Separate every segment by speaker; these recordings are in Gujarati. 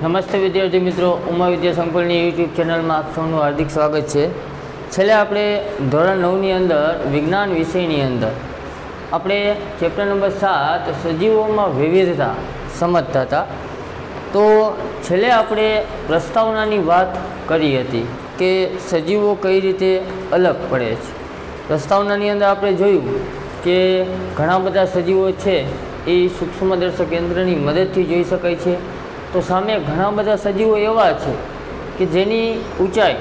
Speaker 1: નમસ્તે વિદ્યાર્થી મિત્રો, ઉમા વિદ્યા સંકુલની યુટ્યુબ ચેનલમાં આપ સૌનું હાર્દિક સ્વાગત છે। છેલ્લે આપણે ધોરણ 9ની અંદર વિજ્ઞાન વિષયની અંદર આપણે ચેપ્ટર નંબર 7 સજીવોમાં વિવિધતા સમજતા હતા। તો છેલ્લે આપણે પ્રસ્તાવનાની વાત કરી હતી કે સજીવો કઈ રીતે અલગ પડે છે। પ્રસ્તાવનાની અંદર આપણે જોયું કે ઘણા બધા સજીવો છે એ સૂક્ષ્મદર્શક યંત્રની મદદથી જોઈ શકાય છે। તો સામે ઘણા બધા સજીવો એવા છે કે જેની ઊંચાઈ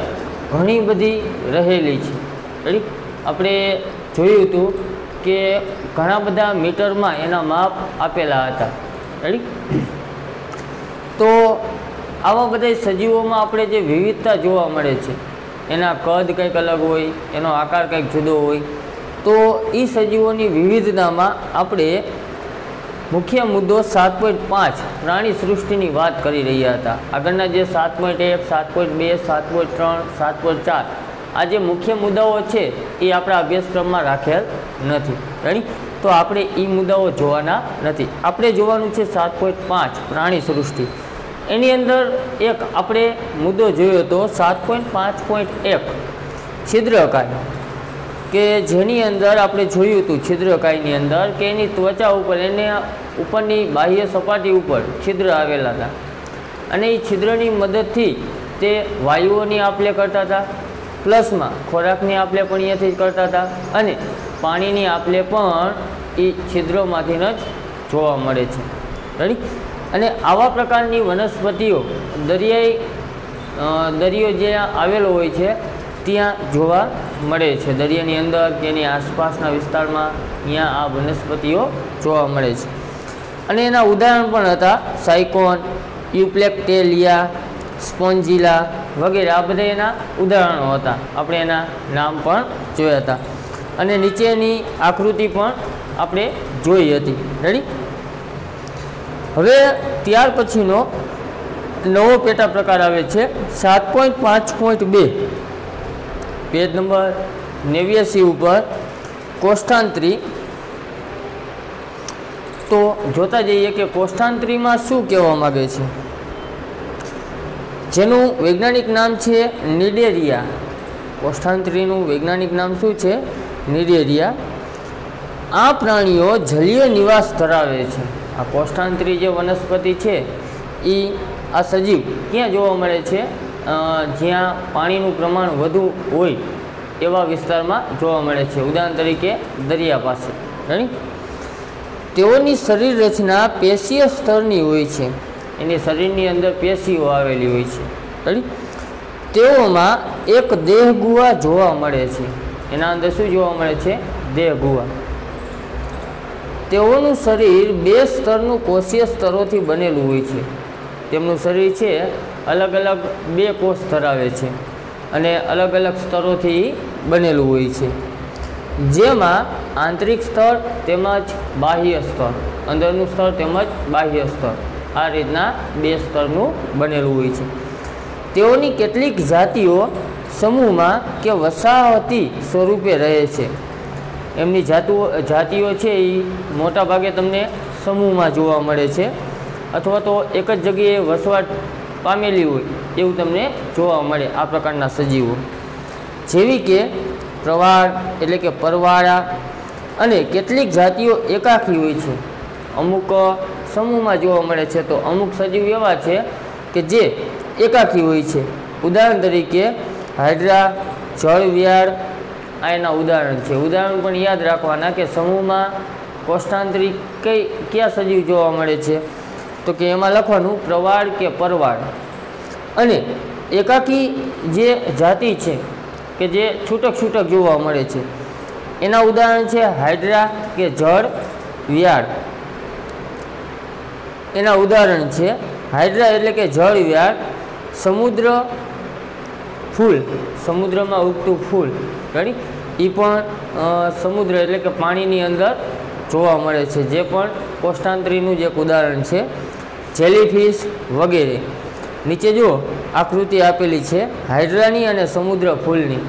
Speaker 1: ઘણી બધી રહેલી છે। રેડી, આપણે જોયું હતું કે ઘણા બધા મીટરમાં એના માપ આપેલા હતા। રેડી, તો આવા બધા સજીવોમાં આપણે જે વિવિધતા જોવા મળે છે, એના કદ કંઈક અલગ હોય, એનો આકાર કંઈક જુદો હોય, તો એ સજીવોની વિવિધતામાં આપણે મુખ્ય મુદ્દો 7.5 પ્રાણી સૃષ્ટિની વાત કરી રહ્યા હતા। આગળના જે 7.1, 7.2, 7.3, 7.4 આ જે મુખ્ય મુદ્દાઓ છે એ આપણા અભ્યાસક્રમમાં રાખેલ નથી। રેડી, તો આપણે એ મુદ્દાઓ જોવાના નથી। આપણે જોવાનું છે 7.5 પ્રાણી સૃષ્ટિ। એની અંદર એક આપણે મુદ્દો જોયો હતો 7.5.1 છિદ્રકાય, કે જેની અંદર આપણે જોયું હતું છિદ્રકાયની અંદર કે એની ત્વચા ઉપર એને ઉપરની બાહ્ય સપાટી ઉપર છિદ્ર આવેલા હતા અને એ છિદ્રની મદદથી તે વાયુઓની આપ-લે કરતા હતા, પ્લસમાં ખોરાકની આપ-લે પણ અહીંયાથી જ કરતા હતા અને પાણીની આપ-લે પણ એ છિદ્રોમાંથી જ જોવા મળે છે। રેડી, અને આવા પ્રકારની વનસ્પતિઓ દરિયો જ્યાં આવેલો હોય છે ત્યાં જોવા મળે છે। દરિયાની અંદર કે એની આસપાસના વિસ્તારમાં અહીંયા આ વનસ્પતિઓ જોવા મળે છે અને એના ઉદાહરણ પણ હતા સાયકોન, યુપ્લેક્ટેલિયા, સ્પોન્જીલા વગેરે। આ બધા એના ઉદાહરણો હતા, આપણે એના નામ પણ જોયા હતા અને નીચેની આકૃતિ પણ આપણે જોઈ હતી। રેડી, હવે ત્યાર પછીનો નવો પેટા પ્રકાર આવે છે 7.5.2 પેજ નંબર 89 ઉપર કોષ્ઠાંતરી। તો જોતા જઈએ કે કોષ્ઠાંતરીમાં શું કહેવા માગે છે, જેનું વૈજ્ઞાનિક નામ છે નિડેરિયા। કોષ્ઠાંતરીનું વૈજ્ઞાનિક નામ શું છે? નિડેરિયા। આ પ્રાણીઓ જલીય નિવાસ ધરાવે છે। આ કોષ્ઠાંતરી જે વનસ્પતિ છે એ આ સજીવ ક્યાં જોવા મળે છે? જ્યાં પાણીનું પ્રમાણ વધુ હોય એવા વિસ્તારમાં જોવા મળે છે, ઉદાહરણ તરીકે દરિયા પાસે। રેડી, તેઓની શરીર રચના પેશીય સ્તરની હોય છે, એની શરીરની અંદર પેશીઓ આવેલી હોય છે। રેડી, તેઓમાં એક દેહગુહા જોવા મળે છે। એના અંદર શું જોવા મળે છે? દેહગુહા। તેઓનું શરીર 2 સ્તરનું કોષીય સ્તરોથી બનેલું હોય છે। તેમનું શરીર છે અલગ અલગ 2 કોષ ધરાવે છે અને અલગ અલગ સ્તરોથી બનેલું હોય છે, જેમાં આંતરિક સ્તર તેમજ બાહ્ય સ્તર, અંદરનું સ્તર તેમજ બાહ્ય સ્તર, આ રીતના 2 સ્તરનું બનેલું હોય છે। તેઓની કેટલીક જાતિઓ સમૂહમાં કે વસાહતી સ્વરૂપે રહે છે। એમની જાતિઓ છે એ મોટા ભાગે તમને સમૂહમાં જોવા મળે છે અથવા તો એક જ જગ્યાએ વસવાટ પામેલી હોય એવું તમને જોવા મળે આ પ્રકારના સજીવો, જેવી કે પ્રવાળ એટલે કે પરવાળા, અને કેટલીક જાતિઓ એકાકી હોય છે, અમુક સમૂહમાં જોવા મળે છે, તો અમુક સજીવ એવા છે કે જે એકાકી હોય છે। ઉદાહરણ તરીકે હાઇડ્રા, જળવ્યાળ આ એના ઉદાહરણ છે। ઉદાહરણ પણ યાદ રાખવાના કે સમૂહમાં કોષ્ઠાંતરી કયા સજીવ જોવા મળે છે, તો કે એમાં લખવાનું પ્રવાળ કે પરવાળ। અને એકાકી જે જાતિ છે કે જે છૂટક છૂટક જોવા મળે છે એના ઉદાહરણ છે હાઇડ્રા કે જળ વ્યાળ। એના ઉદાહરણ છે હાઇડ્રા એટલે કે જળ વ્યાળ, સમુદ્ર ફૂલ, સમુદ્રમાં ઉગતું ફૂલ। રેડી, એ પણ સમુદ્ર એટલે કે પાણીની અંદર જોવા મળે છે, જે પણ કોષ્ઠાંતરીનું જ એક ઉદાહરણ છે। જેલીફિશ વગેરે। નીચે જો આકૃતિ આપેલી છે હાઇડ્રાની અને સમુદ્ર ફૂલની।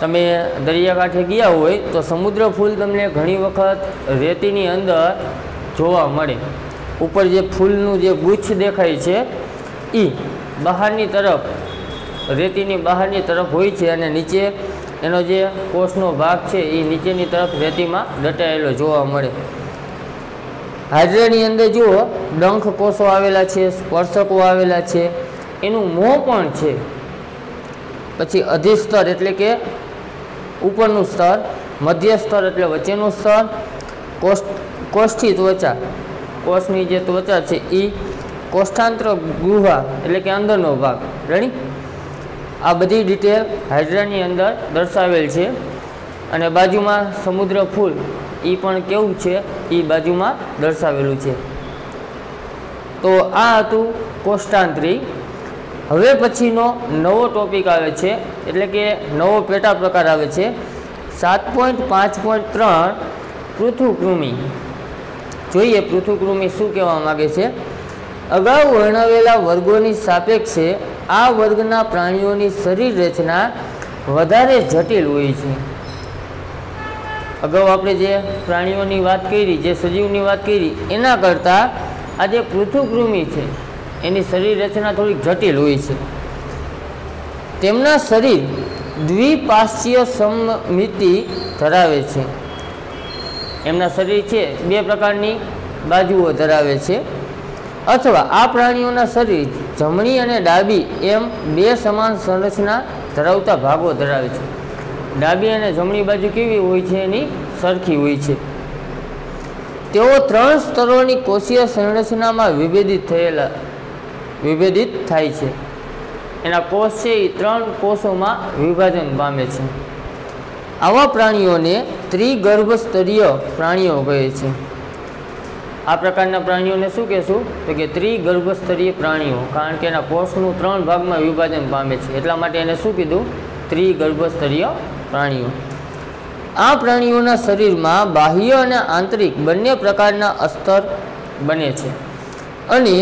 Speaker 1: તમે દરિયાકાંઠે ગયા હોય તો સમુદ્ર ફૂલ તમને ઘણી વખત રેતીની અંદર જોવા મળે। ઉપર જે ફૂલનું જે ગુચ્છ દેખાય છે એ બહારની તરફ, રેતીની બહારની તરફ હોય છે અને નીચે એનો જે કોષનો ભાગ છે એ નીચેની તરફ રેતીમાં દટાયેલો જોવા મળે. હાઇડ્રાની અંદર જુઓ ડંખ કોષો આવેલા છે, સ્પર્શકો આવેલા છે, એનું મોં પણ છે. પછી અધિસ્તર એટલે કે ઉપરનું સ્તર, મધ્ય સ્તર એટલે વચ્ચેનું સ્તર, કોષ્ઠી ત્વચા, કોષની જે ત્વચા છે એ, કોષ્ઠાંતર ગુહા એટલે કે અંદરનો ભાગ. રેડી? આ બધી ડિટેલ હાઇડ્રાની અંદર દર્શાવેલ છે. અને બાજુમાં સમુદ્ર ફૂલ એ પણ કેવું છે એ બાજુમાં દર્શાવેલું છે. તો આ હતું કોષ્ઠાંતરી. હવે પછીનો નવો ટોપિક આવે છે, એટલે કે નવો પેટા પ્રકાર આવે છે 7.5.3 પૃથુકૃમિ. જોઈએ પૃથુકૃમિ શું કહેવા માગે છે. અગાઉ વર્ણવેલા વર્ગોની સાપેક્ષે આ વર્ગના પ્રાણીઓની શરીર રચના વધારે જટિલ હોય છે. અગાઉ આપણે જે પ્રાણીઓની વાત કરી, જે સજીવની વાત કરી, એના કરતાં આ જે પૃથુકૃમિ છે એની શરીર રચના થોડીક જટિલ હોય છે. તેમના શરીર દ્વિપાર્શ્વીય સમમિતિ ધરાવે છે. એમના શરીર છે બે પ્રકારની બાજુઓ ધરાવે છે, અથવા આ પ્રાણીઓના શરીર જમણી અને ડાબી એમ બે સમાન સંરચના ધરાવતા ભાગો ધરાવે છે. ડાબી અને જમણી બાજુ કેવી હોય છે? એની સરખી હોય છે. તેઓ 3 સ્તરોની કોષીય સંરચનામાં વિભેદિત થાય છે. એના કોષ છે એ 3 કોષોમાં વિભાજન પામે છે. આવા પ્રાણીઓને ત્રિગર્ભસ્તરીય પ્રાણીઓ કહે છે. આ પ્રકારના પ્રાણીઓને શું કહેશું? તો કે ત્રિગર્ભસ્તરીય પ્રાણીઓ, કારણ કે એના કોષનું 3 ભાગમાં વિભાજન પામે છે, એટલા માટે એને શું કીધું? ત્રિગર્ભસ્તરીય પ્રાણીઓ. આ પ્રાણીઓના શરીરમાં બાહ્ય અને આંતરિક બંને પ્રકારના અસ્તર બને છે અને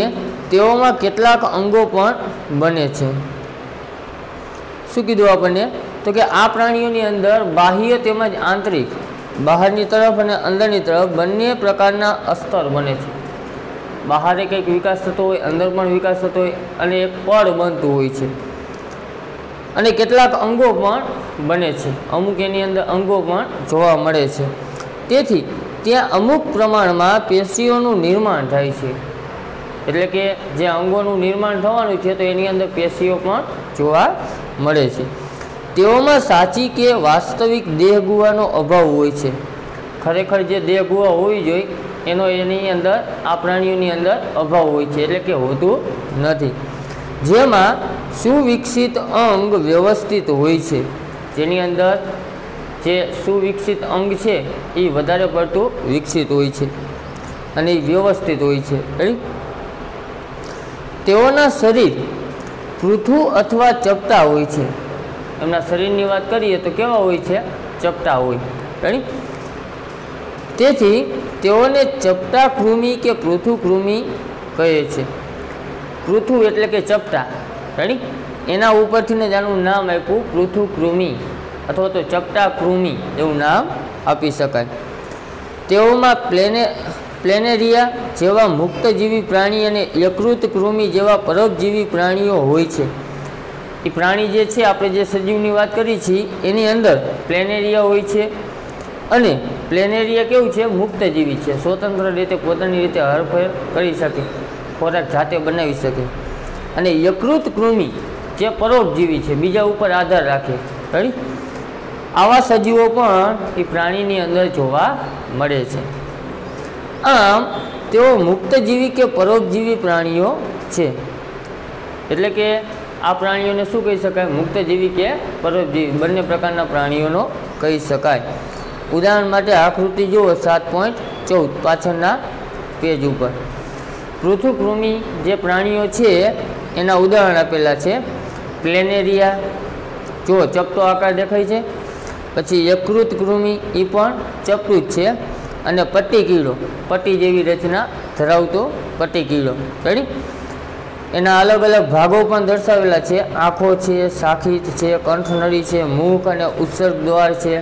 Speaker 1: તેઓમાં કેટલાક અંગો પણ બને છે. શું કીધું આપણને? તો કે આ પ્રાણીઓની અંદર બાહ્ય તેમજ આંતરિક, બહારની તરફ અને અંદરની તરફ બંને પ્રકારના અસ્તર બને છે. બહારે કંઈક વિકાસ થતો હોય, અંદર પણ વિકાસ થતો હોય અને એક પડ બનતું હોય છે. અને કેટલાક અંગો પણ બને છે, અમુક એની અંદર અંગો પણ જોવા મળે છે. તેથી ત્યાં અમુક પ્રમાણમાં પેશીઓનું નિર્માણ થાય છે. એટલે કે જે અંગોનું નિર્માણ થવાનું છે તો એની અંદર પેશીઓ પણ જોવા મળે છે. તેઓમાં સાચી કે વાસ્તવિક દેહગુહાનો અભાવ હોય છે. ખરેખર જે દેહગુહા હોવી જોઈએ એનો એની અંદર આ પ્રાણીઓની અંદર અભાવ હોય છે, એટલે કે હોતું નથી. જેમાં સુવિકસિત અંગ વ્યવસ્થિત હોય છે. જેની અંદર જે સુવિકસિત અંગ છે એ વધારે પડતું વિકસિત હોય છે અને એ વ્યવસ્થિત હોય છે. તેઓના શરીર પૃથુ અથવા ચપટા હોય છે. એમના શરીરની વાત કરીએ તો કેવા હોય છે? ચપટા હોય. તેથી તેઓને ચપટા કૃમિ કે પૃથુકૃમિ કહે છે. પૃથુ એટલે કે ચપટા. એના ઉપરથી જ આનું નામ આપ્યું પૃથુકૃમિ અથવા તો ચપટા કૃમિ એવું નામ આપી શકાય. તેઓમાં પ્લેનેરિયા જેવા મુક્તજીવી પ્રાણી અને યકૃત કૃમિ જેવા પરોપજીવી પ્રાણીઓ હોય છે. એ પ્રાણી જે છે, આપણે જે સજીવની વાત કરી છે એની અંદર પ્લેનેરિયા હોય છે. અને પ્લેનેરિયા કેવું છે? મુક્તજીવી છે, સ્વતંત્ર રીતે પોતાની રીતે હરફેર કરી શકે, ખોરાક જાતે બનાવી શકે. અને યકૃત કૃમિ જે પરોપજીવી છે, બીજા ઉપર આધાર રાખે. આવા સજીવો પણ એ પ્રાણીની અંદર જોવા મળે છે. આમ તેઓ મુક્તજીવી કે પરોપજીવી પ્રાણીઓ છે. એટલે કે આ પ્રાણીઓને શું કહી શકાય? મુક્તજીવી કે પરોપજીવી બંને પ્રકારના પ્રાણીઓનો કહી શકાય. ઉદાહરણ માટે આકૃતિ જુઓ 7.14 પાછળના પેજ ઉપર. પૃથુકૃમિ જે પ્રાણીઓ છે એના ઉદાહરણ આપેલા છે. પ્લેનેરિયા, જો ચપટો આકાર દેખાય છે. પછી યકૃત કૃમિ, એ પણ ચપટું જ છે. અને પટ્ટી કીડો, પટ્ટી જેવી રચના ધરાવતો પટ્ટી કીડો. એના અલગ અલગ ભાગો પણ દર્શાવેલા છે. આંખો છે, શાખિત છે, કંઠનળી છે, મુખ અને ઉત્સર્ગ દ્વાર છે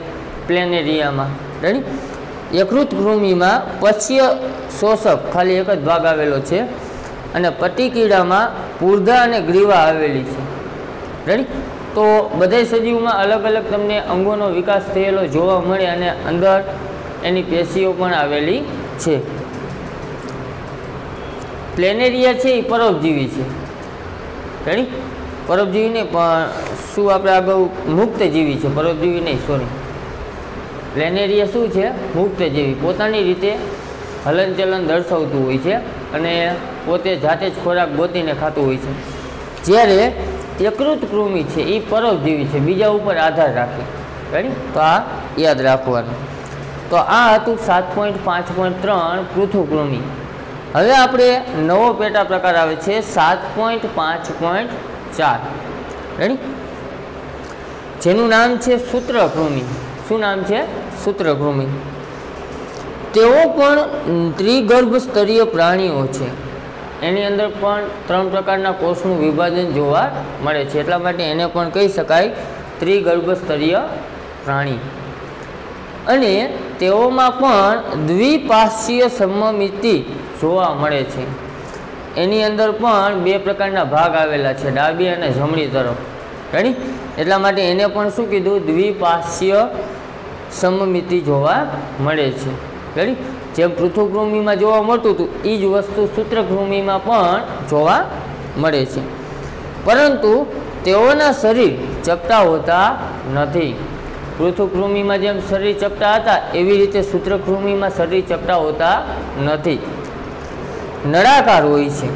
Speaker 1: પ્લેનેરિયામાં. યકૃત કૃમિમાં પશ્ય શોષક ખાલી એક જ ભાગ આવેલો છે. અને પટ્ટીકીડામાં પૂર્ધા અને ગ્રીવા આવેલી છે। રેડી। તો બધા સજીવમાં અલગ અલગ તમને અંગોનો વિકાસ થયેલો જોવા મળે અને અંદર એની પેશીઓ પણ આવેલી છે। પ્લેનેરિયા છે એ પરોપજીવી છે। રેડી। પરોપજીવી નહીં પણ શું આપણે આગળ મુક્તજીવી છે, પરોપજીવી નહીં, સોરી। પ્લેનેરિયા શું છે? મુક્તજીવી, પોતાની રીતે હલનચલન દર્શાવતું હોય છે અને પોતે જાતે જ ખોરાક ગોતીને ખાતું હોય છે। જ્યારે યકૃત કૃમિ છે એ પરોપજીવી છે, બીજા ઉપર આધાર રાખે। રેડી। તો આ યાદ રાખવાનું। તો આ હતું 7.5.3 પૃથુકૃમિ। હવે આપણે નવો પેટા પ્રકાર આવે છે 7.5.4। રેડી। જેનું નામ છે સૂત્રકૃમિ। શું નામ છે? સૂત્રકૃમિ। તેઓ પણ ત્રિગર્ભ સ્તરીય પ્રાણીઓ છે। એની અંદર પણ 3 પ્રકારના કોષનું વિભાજન જોવા મળે છે, એટલા માટે એને પણ કહી શકાય ત્રિગર્ભ સ્તરીય પ્રાણી। અને તેઓમાં પણ દ્વિપાર્શ્વીય સમમિતિ જોવા મળે છે। એની અંદર પણ 2 પ્રકારના ભાગ આવેલા છે, ડાબી અને જમણી તરફ। રેડી। એટલા માટે એને પણ શું કીધું? દ્વિપાર્શ્વીય સમમિતિ જોવા મળે છે। રેડી। જેમ પૃથુકૃમિમાં જોવા મળતું હતું એ જ વસ્તુ સૂત્રકૃમિમાં પણ જોવા મળે છે, પરંતુ તેઓના શરીર ચપટા હોતા નથી। પૃથુકૃમિમાં જેમ શરીર ચપટા હતા એવી રીતે સૂત્રકૃમિમાં શરીર ચપટા હોતા નથી, નળાકાર હોય છે।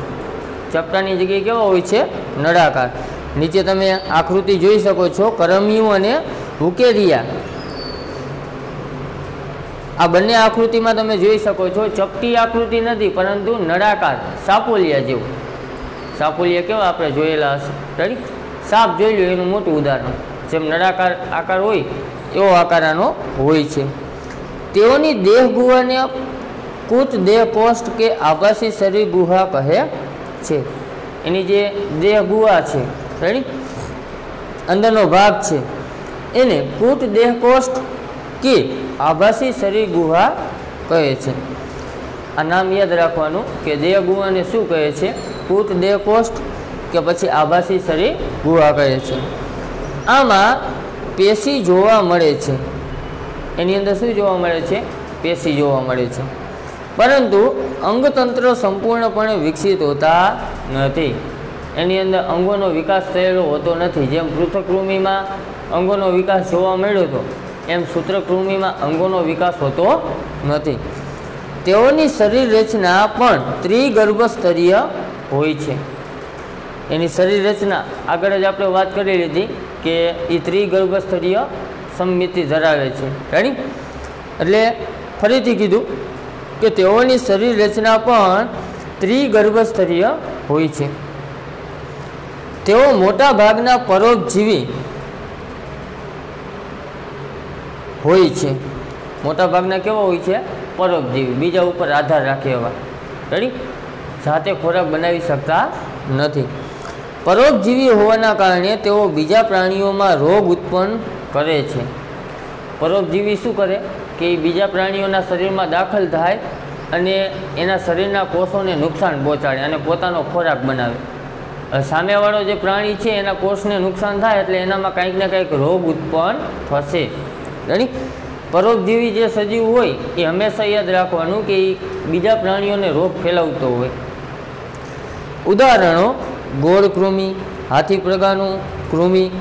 Speaker 1: ચપટાની જગ્યાએ કેવા હોય છે? નળાકાર। નીચે તમે આકૃતિ જોઈ શકો છો, કરમિયું અને હુકેરિયા। આ બંને આકૃતિમાં તમે જોઈ શકો છો ચપટી આકૃતિ નથી, પરંતુ નળાકાર, સાપોલિયા જેવું। સાપોલિયા કેવા આપણે જોયેલા હશે? રેડી। સાપ જોઈ લો એનું મોટું ઉદાહરણ, જેમ નળાકાર આકાર હોય એવો આકાર આનો હોય છે। તેઓની દેહ ગુહાને કૂટ દેહ કોષ્ઠ કે આભાસી શરીર ગુહા કહે છે। એની જે દેહ ગુહા છે, રેડી, અંદરનો ભાગ છે, એને કૂટ દેહ કોષ્ઠ કે આભાસી શરીર ગુહા કહે છે। આ નામ યાદ રાખવાનું કે દેહ ગુહાને શું કહે છે? કૂટ દેહ કોષ્ઠ કે પછી આભાસી શરીર ગુહા કહે છે। આમાં પેશી જોવા મળે છે। એની અંદર શું જોવા મળે છે? પેશી જોવા મળે છે, પરંતુ અંગતંત્ર સંપૂર્ણપણે વિકસિત હોતા નથી। એની અંદર અંગોનો વિકાસ થયેલો હોતો નથી। જેમ પૃથુકૃમિમાં અંગોનો વિકાસ જોવા મળ્યો હતો એમ સૂત્રકૃમિમાં અંગોનો વિકાસ હોતો નથી। તેઓની શરીર રચના પણ ત્રિગર્ભ સ્તરીય હોય છે। એની શરીર રચના આગળ જ આપણે વાત કરી લીધી કે એ ત્રિગર્ભ સ્તરીય સમમિતિ ધરાવે છે। રેડી। એટલે ફરીથી કીધું કે તેઓની શરીર રચના પણ ત્રિગર્ભ સ્તરીય હોય છે। તેઓ મોટા ભાગના પરોપજીવી હોય છે। મોટા ભાગના કેવા હોય છે? પરોપજીવી, બીજા ઉપર આધાર રાખે એવા। રેડી। જાતે ખોરાક બનાવી શકતા નથી। પરોપજીવી હોવાના કારણે તેઓ બીજા પ્રાણીઓમાં રોગ ઉત્પન્ન કરે છે। પરોપજીવી શું કરે કે એ બીજા પ્રાણીઓના શરીરમાં દાખલ થાય અને એના શરીરના કોષોને નુકસાન પહોંચાડે અને પોતાનો ખોરાક બનાવે। સામેવાળો જે પ્રાણી છે એના કોષને નુકસાન થાય એટલે એનામાં કંઈક ને કંઈક રોગ ઉત્પન્ન થશે। રેડી। પરોપજીવી જે સજીવ હોય એ હંમેશા યાદ રાખવાનું કે એ બીજા પ્રાણીઓને રોગ ફેલાવતો હોય। ઉદાહરણો: ગોળ કૃમિ, હાથી પગાનું કૃમિ,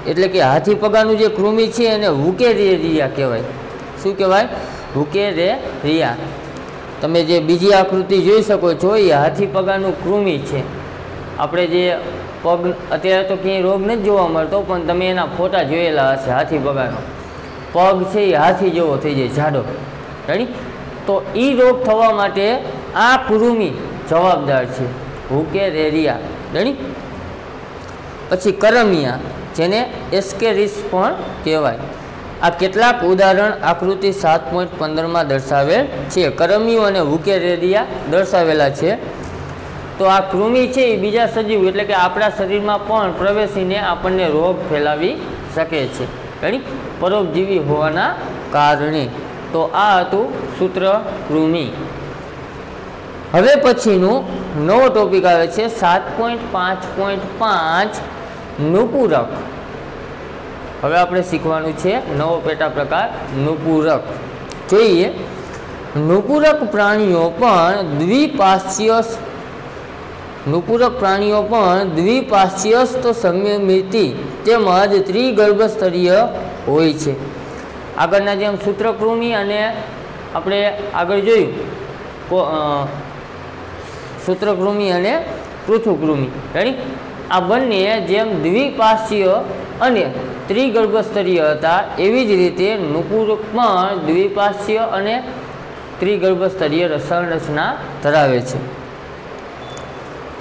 Speaker 1: એટલે કે હાથી પગાનું જે કૃમિ છે એને હુકેરિયા કહેવાય। શું કહેવાય? હુકેરિયા। તમે જે બીજી આકૃતિ જોઈ શકો છો એ હાથી પગાનું કૃમિ છે। આપણે જે પગ અત્યારે તો ક્યાંય રોગ નથી જોવા મળતો, પણ તમે એના ફોટા જોયેલા હશે। હાથી પગાનો પગ છે એ હાથી જેવો થઈ જાય, જાડો। રેડી। તો એ રોગ થવા માટે આ કૃમિ જવાબદાર છે, હુકેરિયા। રેડી। પછી કરમિયા, જેને એસ્કેરિસ પણ કહેવાય। આ કેટલાક ઉદાહરણ આકૃતિ 7.15માં દર્શાવેલ છે। કરમિયો અને હુકેરિયા દર્શાવેલા છે। તો આ કૃમિ છે એ બીજા સજીવ એટલે કે આપણા શરીરમાં પણ પ્રવેશીને આપણને રોગ ફેલાવી શકે છે। રેડી। પરોપજીવી હોવાના કારણે। તો આ હતું સૂત્રકૃમિ। હવે પછીનું નવો ટોપિક આવે છે 7.5.5 નુપુરક. હવે આપણે શીખવાનું છે નવો પેટા પ્રકાર નુપુરક. જોઈએ, નુપુરક પ્રાણીઓ પણ દ્વિપાર્શ્વસ્થ સંયમિતિ તેમજ ત્રિગર્ભસ્તરીય હોય છે. આગળના જેમ સૂત્રકૃમિ અને આપણે આગળ જોયું સૂત્રકૃમિ અને પૃથુકૃમિ, રેડી, આ બંને જેમ દ્વિપાર્શ્વીય અને ત્રિગર્ભસ્તરીય હતા, એવી જ રીતે નુપુરક પણ દ્વિપાર્શ્વીય અને ત્રિગર્ભસ્તરીય રસાયણ ધરાવે છે.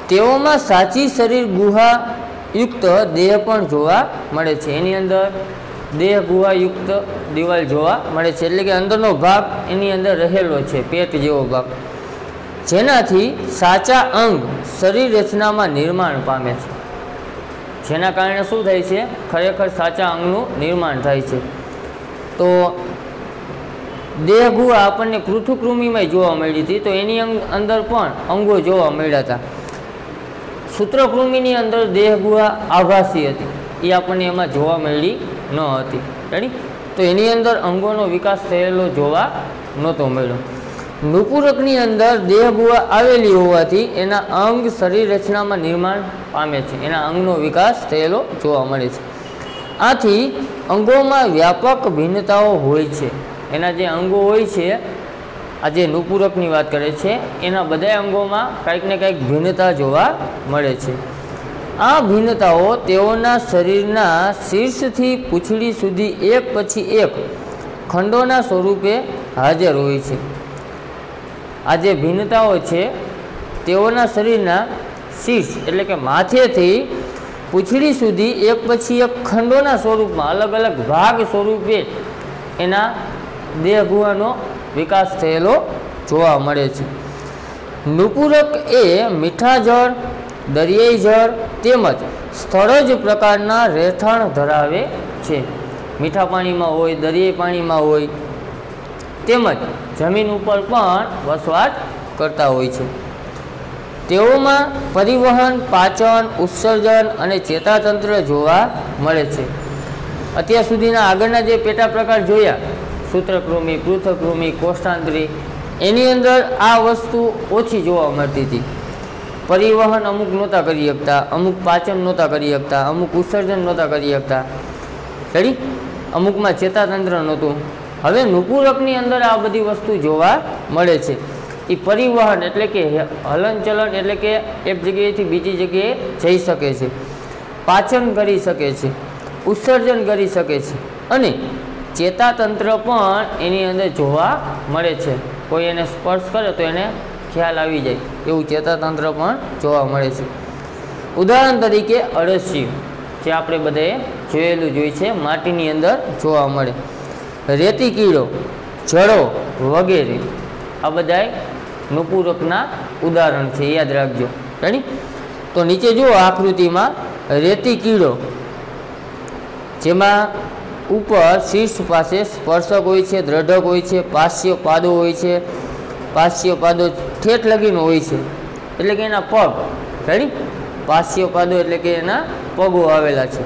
Speaker 1: તેઓમાં સાચી શરીર ગુહાયુક્ત દેહ પણ જોવા મળે છે. એની અંદર દેહ ગુહાયુક્ત દિવાલ જોવા મળે છે, એટલે કે અંદરનો ભાગ એની અંદર રહેલો છે, પેટ જેવો ભાગ, જેનાથી સાચા અંગ શરીર રચનામાં નિર્માણ પામે છે. જેના કારણે શું થાય છે? ખરેખર સાચા અંગનું નિર્માણ થાય છે. તો દેહ ગુહા આપણને પૃથુકૃમિમાં જોવા મળી હતી, તો એની અંદર પણ અંગો જોવા મળ્યા હતા. સૂત્રકૃમિની અંદર દેહ ગુહા આભાસી હતી, એ આપણને એમાં જોવા મળી ન હતી, રેડી. તો એની અંદર અંગોનો વિકાસ થયેલો જોવા નહોતો મળ્યો. નુપુરકની અંદર દેહ ગુહા આવેલી હોવાથી એના અંગ શરીર રચનામાં નિર્માણ પામે છે, એના અંગનો વિકાસ થયેલો જોવા મળે છે. આથી અંગોમાં વ્યાપક ભિન્નતાઓ હોય છે. એના જે અંગો હોય છે, આ જે નુપુરકની વાત કરે છે, એના બધા અંગોમાં કંઈક ને કંઈક ભિન્નતા જોવા મળે છે. આ ભિન્નતાઓ તેઓના શરીરના શીર્ષથી પૂંછડી સુધી એક પછી એક ખંડોના સ્વરૂપે હાજર હોય છે. આ જે ભિન્નતાઓ છે તેઓના શરીરના શીર્ષ એટલે કે માથેથી પૂંછડી સુધી એક પછી એક ખંડોના સ્વરૂપમાં અલગ અલગ ભાગ સ્વરૂપે એના દેહ ગુહાનો વિકાસ થયેલો જોવા મળે છે. નુપુરક એ મીઠા જળ, દરિયાઈ જળ તેમજ સ્થળજ પ્રકારના રહેઠાણ ધરાવે છે. મીઠા પાણીમાં હોય, દરિયાઈ પાણીમાં હોય, તેમજ જમીન ઉપર પણ વસવાટ કરતા હોય છે. તેઓમાં પરિવહન, પાચન, ઉત્સર્જન અને ચેતાતંત્ર જોવા મળે છે. અત્યાર સુધીના આગળના જે પેટા પ્રકાર જોયા, સૂત્રકૃમિ, પૃથકૃમિ, કોષ્ઠાંતરી, એની અંદર આ વસ્તુ ઓછી જોવા મળતી હતી. પરિવહન અમુક નહોતા કરી શકતા, અમુક પાચન નહોતા કરી શકતા, અમુક ઉત્સર્જન નહોતા કરી શકતા, રેડી, અમુકમાં ચેતાતંત્ર નહોતું. હવે નુપુરકની અંદર આ બધી વસ્તુ જોવા મળે છે. એ પરિવહન એટલે કે હલનચલન એટલે કે એક જગ્યાએથી બીજી જગ્યાએ જઈ શકે છે, પાચન કરી શકે છે, ઉત્સર્જન કરી શકે છે અને ચેતાતંત્ર પણ એની અંદર જોવા મળે છે. કોઈ એને સ્પર્શ કરે તો એને ખ્યાલ આવી જાય એવું ચેતાતંત્ર પણ જોવા મળે છે. ઉદાહરણ તરીકે અળસિયું, જે આપણે બધાએ જોયેલું જ હોય છે, માટીની અંદર જોવા મળે. રેતી કીડો, જળો વગેરે આ બધા નુપુરકના ઉદાહરણ છે, યાદ રાખજો, રેડી. તો નીચે જુઓ આકૃતિમાં રેતી કીડો, જેમાં ઉપર શીર્ષ પાસે સ્પર્શક હોય છે, દ્રઢક હોય છે, પાસ્ય પાદો હોય છે, પાસ્ય પાદો ઠેઠ લગીનો હોય છે, એટલે કે એના પગ, રેડી, પાસ્ય પાદો એટલે કે એના પગો આવેલા છે.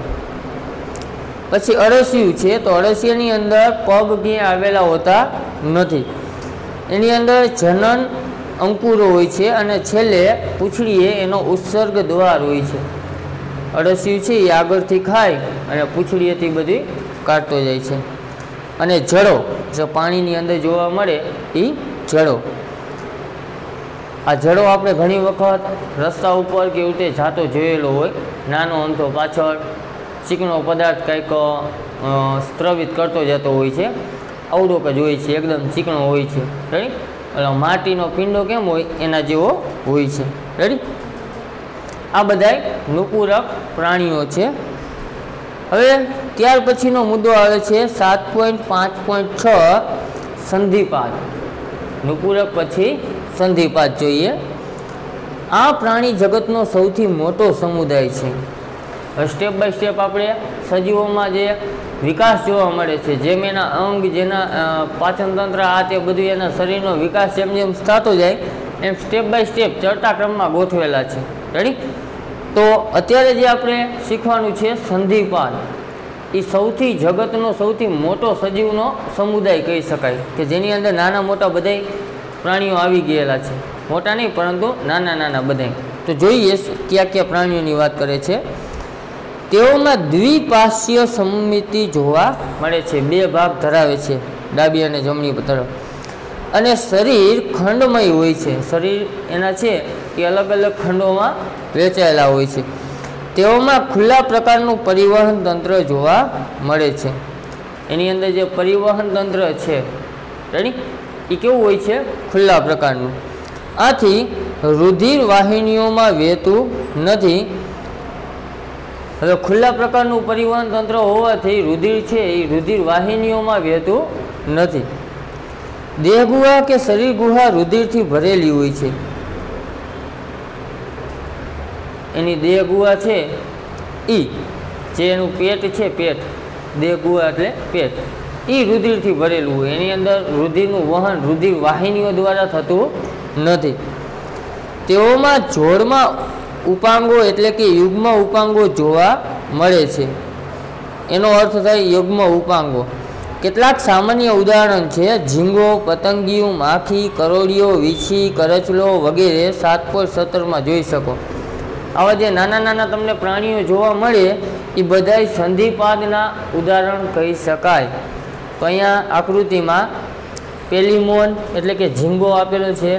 Speaker 1: પછી અળસિયું છે, તો અળસિયાની અંદર પગ ક્યાંય આવેલા હોતા નથી. એની અંદર જનન અંકુરો હોય છે અને છેલ્લે પૂંછડીએ એનો ઉત્સર્ગ દ્વાર હોય છે. અળસિયું છે એ આગળથી ખાય અને પૂંછડીએથી બધી કાઢતો જાય છે. અને જળો, જે પાણીની અંદર જોવા મળે એ જળો. આ જળો આપણે ઘણી વખત રસ્તા ઉપર કે એવું તે જાતો જોયેલો હોય, નાનો અમથો પાછળ ચીકણો પદાર્થ કંઈક સ્ત્રવિત કરતો જતો હોય છે, આવડો જ હોય છે, એકદમ ચીકણો હોય છે, રેડી. એટલે માટીનો પિંડો કેમ હોય એના જેવો હોય છે, રેડી. આ બધાય નુપુરક પ્રાણીઓ છે. હવે ત્યાર પછીનો મુદ્દો આવે છે 7.5.6 સંધિપાદ. નુપુરક પછી સંધિપાદ જોઈએ. આ પ્રાણી જગતનો સૌથી મોટો સમુદાય છે. સ્ટેપ બાય સ્ટેપ આપણે સજીવોમાં જે વિકાસ જોવા મળે છે, જેમ એના અંગ, જેના પાચનતંત્ર, આ તે બધું એના શરીરનો વિકાસ જેમ જેમ થતો જાય એમ સ્ટેપ બાય સ્ટેપ ચડતા ક્રમમાં ગોઠવેલા છે. રેડી? તો અત્યારે જે આપણે શીખવાનું છે સંધિપાદ, એ સૌથી જગતનો સૌથી મોટો સજીવનો સમુદાય કહી શકાય કે જેની અંદર નાના મોટા બધાય પ્રાણીઓ આવી ગયેલા છે. મોટા નહીં પરંતુ નાના નાના બધાય. તો જોઈએ કયા કયા પ્રાણીઓની વાત કરે છે. તેઓમાં દ્વિપાર્શ્વીય સમમિતિ જોવા મળે છે, બે ભાગ ધરાવે છે, ડાબી અને જમણી તરફ, અને શરીર ખંડમય હોય છે. શરીર એના છે એ અલગ અલગ ખંડોમાં વહેંચાયેલા હોય છે. તેઓમાં ખુલ્લા પ્રકારનું પરિવહન તંત્ર જોવા મળે છે. એની અંદર જે પરિવહન તંત્ર છે, રેડી, એ કેવું હોય છે? ખુલ્લા પ્રકારનું. આથી રુધિર વાહિનીઓમાં વહેતું નથી. હવે ખુલ્લા પ્રકારનું પરિવહન તંત્ર હોવાથી રુધિર છે એ રુધિર વાહિનીઓમાં વહેતું નથી. દેહગુહા કે શરીર ગુહા રુધિરથી ભરેલી હોય છે. એની દેહગુહા છે એ જે એનું પેટ છે, પેટ, દેહગુહા એટલે પેટ, એ રુધિરથી ભરેલું હોય. એની અંદર રુધિરનું વહન રુધિર વાહિનીઓ દ્વારા થતું નથી. તેઓમાં જોડમાં ઉપાંગો એટલે કે યુગ્મ ઉપાંગો જોવા મળે છે. એનો અર્થ થાય યુગ્મ ઉપાંગો. કેટલાક સામાન્ય ઉદાહરણ છે: ઝીંગો, પતંગિયું, માખી, કરોળિયો, વીછી, કરચલો વગેરે 7.17 જોઈ શકો. આવા જે નાના નાના તમને પ્રાણીઓ જોવા મળે એ બધાય સંધિપાદના ઉદાહરણ કહી શકાય. તો અહીંયા આકૃતિમાં પેલિમોન એટલે કે ઝીંગો આપેલો છે.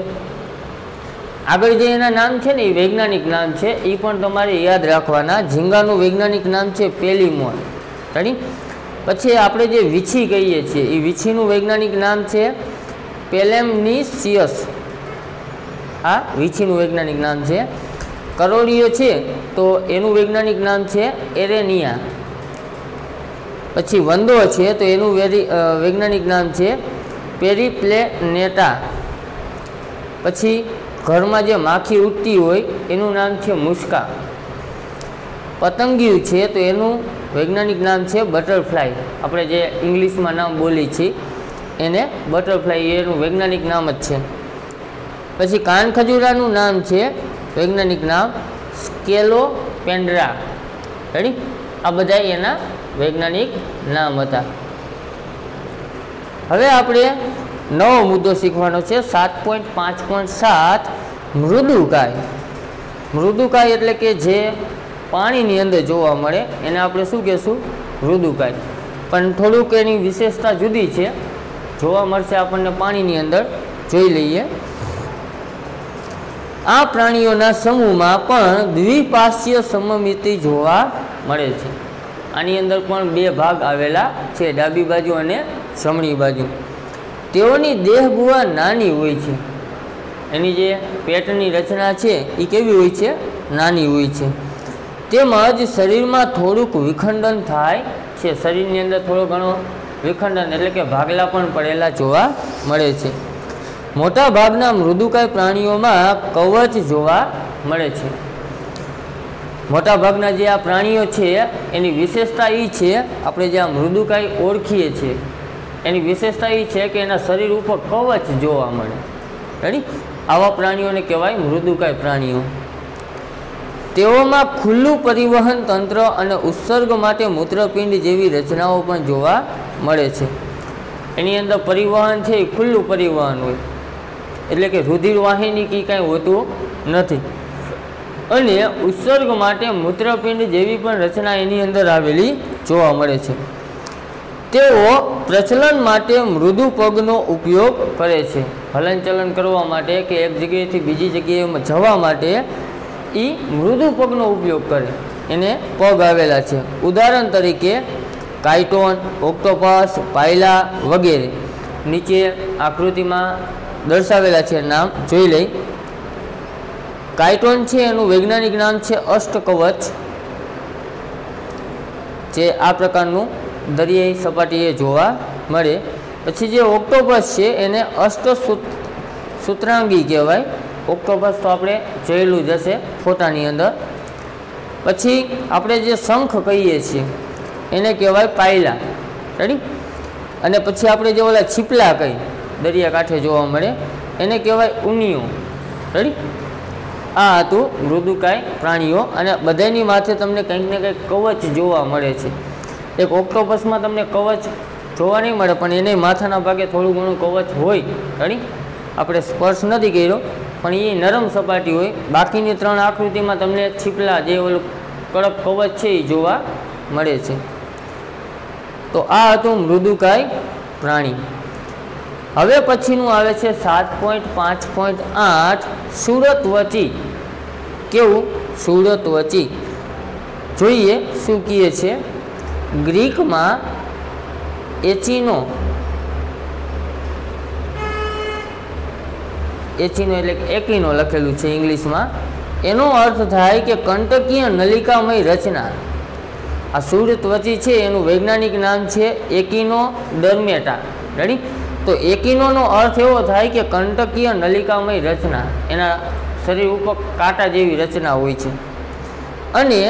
Speaker 1: આગળ જે એના નામ છે ને એ વૈજ્ઞાનિક નામ છે, એ પણ તમારે યાદ રાખવાના. ઝીંગાનું વૈજ્ઞાનિક નામ છે પેલિમોન. રેડી? પછી આપણે જે વીછી કહીએ છીએ એ વીછીનું વૈજ્ઞાનિક નામ છે પેલેમનીસિયસ. આ વીછીનું વૈજ્ઞાનિક નામ છે. કરોળિયો છે તો એનું વૈજ્ઞાનિક નામ છે એરેનિયા. પછી વંદો છે તો એનું વૈજ્ઞાનિક નામ છે પેરીપ્લેનેટા. પછી ઘરમાં જે માખી ઉડતી હોય એનું નામ છે મુસ્કા. પતંગિયું છે તો એનું વૈજ્ઞાનિક નામ છે બટરફ્લાય. આપણે જે ઇંગ્લિશમાં નામ બોલી છીએ એને બટરફ્લાય, એનું વૈજ્ઞાનિક નામ જ છે. પછી કાનખજૂરાનું નામ છે વૈજ્ઞાનિક નામ સ્કેલોપેન્ડ્રા. રેડી? આ બધા એના વૈજ્ઞાનિક નામ હતા. હવે આપણે નવો મુદ્દો શીખવાનો છે 7.5.7 મૃદુકાય. મૃદુકાય એટલે કે જે પાણીની અંદર જોવા મળે એને આપણે શું કહેશું? મૃદુકાય. પણ થોડુંક એની વિશેષતા જુદી છે, જોવા મળશે આપણને પાણીની અંદર. જોઈ લઈએ. આ પ્રાણીઓના સમૂહમાં પણ દ્વિપાર્શ્વીય સમમિતિ જોવા મળે છે. આની અંદર પણ બે ભાગ આવેલા છે, ડાબી બાજુ અને જમણી બાજુ. તેઓની દેહગુહા નાની હોય છે. એની જે પેટની રચના છે એ કેવી હોય છે? નાની હોય છે. તેમજ શરીરમાં થોડુંક વિખંડન થાય છે. શરીરની અંદર થોડો ઘણો વિખંડન એટલે કે ભાગલા પણ પડેલા જોવા મળે છે. મોટા ભાગના મૃદુકાય પ્રાણીઓમાં કવચ જોવા મળે છે. મોટા ભાગના જે આ પ્રાણીઓ છે એની વિશેષતા એ છે, આપણે જે આ મૃદુકાય ઓળખીએ છીએ એની વિશેષતા એ છે કે એના શરીર ઉપર કવચ જોવા મળે. રેડી? આવા પ્રાણીઓને કહેવાય મૃદુકાય પ્રાણીઓ. તેઓમાં ખુલ્લું પરિવહન તંત્ર અને ઉત્સર્ગ માટે મૂત્રપિંડ જેવી રચનાઓ પણ જોવા મળે છે. એની અંદર પરિવહન છે એ ખુલ્લું પરિવહન હોય, એટલે કે રુધિર વાહિની કે કાંઈ હોતું નથી. અને ઉત્સર્ગ માટે મૂત્રપિંડ જેવી પણ રચના એની અંદર આવેલી જોવા મળે છે. તેઓ પ્રચલન માટે મૃદુ પગનો ઉપયોગ કરે છે. હલનચલન કરવા માટે કે એક જગ્યાએથી બીજી જગ્યાએ જવા માટે એ મૃદુ પગનો ઉપયોગ કરે, એને પગ આવેલા છે. ઉદાહરણ તરીકે કાઇટોન, ઓક્ટોપસ, પાયલા વગેરે. નીચે આકૃતિમાં દર્શાવેલા છે, નામ જોઈ લઈ. કાઇટોન છે એનું વૈજ્ઞાનિક નામ છે અષ્ટકવચ. જે આ પ્રકારનું દરિયાઈ સપાટીએ જોવા મળે. પછી જે ઓક્ટોપસ છે એને અષ્ટસૂત્રાંગી કહેવાય. ઓક્ટોપસ તો આપણે જોયેલું જ હશે ફોટાની અંદર. પછી આપણે જે શંખ કહીએ છીએ એને કહેવાય પાયલા. રેડી? અને પછી આપણે જે ઓલા છીપલા કહી દરિયાકાંઠે જોવા મળે એને કહેવાય ઉનિયો. રેડી? આ હતું મૃદુકાય પ્રાણીઓ, અને બધાની માથે તમને કંઈક ને કંઈક કવચ જોવા મળે છે. એક ઓક્ટોપસમાં તમને કવચ જોવા નહીં મળે, પણ એને માથાના ભાગે થોડું ઘણું કવચ હોય. રેડી? આપણે સ્પર્શ નથી કર્યો, પણ એ નરમ સપાટી હોય. બાકીની 3 આકૃતિમાં તમને છીપલા જે ઓલું કડક કવચ છે એ જોવા મળે છે. તો આ હતું મૃદુકાય પ્રાણી. હવે પછીનું આવે છે 7.5.8 સુરત્વચી. કેવું? સુરત્વચી. જોઈએ શું કહે છે. ગ્રીકમાં એચિનો એટલે એકીનો લખેલું છે ઇંગ્લિશમાં. એનો અર્થ થાય કે કંટકીય નલિકામય રચના. આ સુરત્વચી છે એનું વૈજ્ઞાનિક નામ છે એકિનોડર્મેટા. રેડી? તો એકિનોનો અર્થ એવો થાય કે કંટકીય નલિકામય રચના. એના શરીર ઉપર કાંટા જેવી રચના હોય છે. અને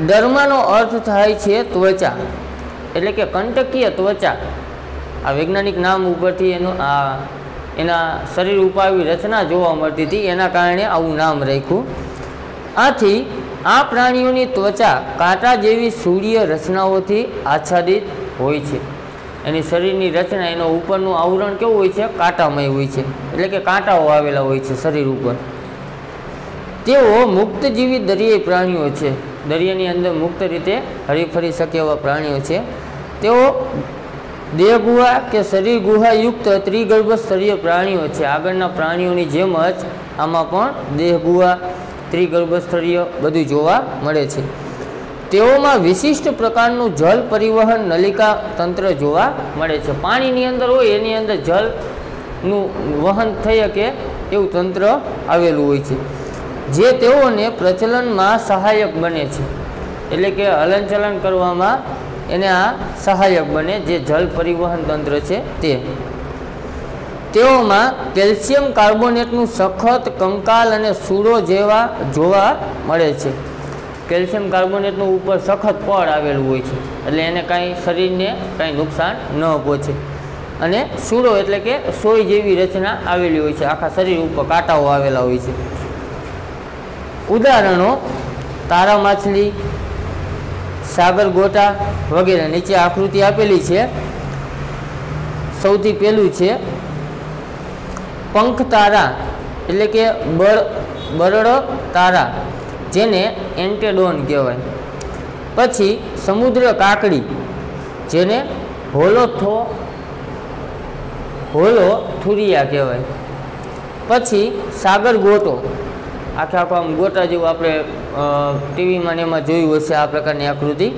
Speaker 1: ડર્માનો અર્થ થાય છે ત્વચા, એટલે કે કંટકીય ત્વચા. આ વૈજ્ઞાનિક નામ ઉપરથી એના શરીર ઉપર આવી રચના જોવા મળતી હતી, એના કારણે આવું નામ રાખ્યું. આથી આ પ્રાણીઓની ત્વચા કાંટા જેવી સૂર્ય રચનાઓથી આચ્છાદિત હોય છે. એની શરીરની રચના, એનો ઉપરનું આવરણ કેવું હોય છે? કાંટામય હોય છે, એટલે કે કાંટાઓ આવેલા હોય છે શરીર ઉપર. તેઓ મુક્તજીવી દરિયાઈ પ્રાણીઓ છે. દરિયાની અંદર મુક્ત રીતે હરીફરી શકે એવા પ્રાણીઓ છે. તેઓ દેહગુહા કે શરીર ગુહાયુક્ત ત્રિગર્ભ સ્તરીય પ્રાણીઓ છે. આગળના પ્રાણીઓની જેમ જ આમાં પણ દેહગુહા, ત્રિગર્ભ સ્તરીય બધું જોવા મળે છે. તેઓમાં વિશિષ્ટ પ્રકારનું જલ પરિવહન નલિકા તંત્ર જોવા મળે છે. પાણીની અંદર હોય એની અંદર જલનું વહન થઈ શકે એવું તંત્ર આવેલું હોય છે, જે તેઓને પ્રચલનમાં સહાયક બને છે. એટલે કે હલનચલન કરવામાં એને આ સહાયક બને, જે જલ પરિવહન તંત્ર છે તે. તેઓમાં કેલ્શિયમ કાર્બોનેટનું સખત કંકાલ અને સૂળો જેવા જોવા મળે છે. કેલ્શિયમ કાર્બોનેટનું ઉપર સખત પડ આવેલું હોય છે, એટલે એને કાંઈ શરીરને કાંઈ નુકસાન ન પહોંચે. અને સૂળો એટલે કે સોય જેવી રચના આવેલી હોય છે, આખા શરીર ઉપર કાંટાઓ આવેલા હોય છે. ઉદાહરણો: તારા માછલી, સાગર ગોટા વગેરે. નીચે આકૃતિ આપેલી છે. સૌથી પહેલું છે પંખ તારા, એટલે કે બરડ તારા, જેને એન્ટેડોન કહેવાય. પછી સમુદ્ર કાકડી, જેને હોલોથુરિયા કહેવાય. પછી સાગર ગોટો, આખો આમ ગોટા જેવું આપણે ટીવીમાં ને એમાં જોયું હશે આ પ્રકારની આકૃતિ,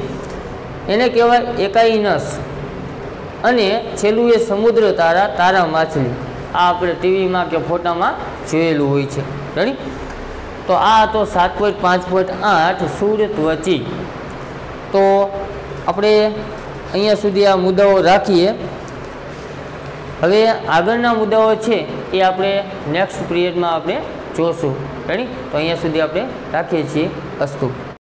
Speaker 1: એને કહેવાય એકાઇનસ. અને છેલ્લું એ સમુદ્ર તારા, તારા માછલી. આ આપણે ટીવીમાં કે ફોટામાં જોયેલું હોય છે. રેડી? તો આ તો 7.5.8 સુરત્વચી. તો આપણે અહીંયા સુધી આ મુદ્દાઓ રાખીએ. હવે આગળના મુદ્દાઓ છે એ આપણે નેક્સ્ટ પિરિયડમાં આપણે જોશું. રેડી? તો અહીંયા સુધી આપણે રાખીએ છીએ. અસ્તુ.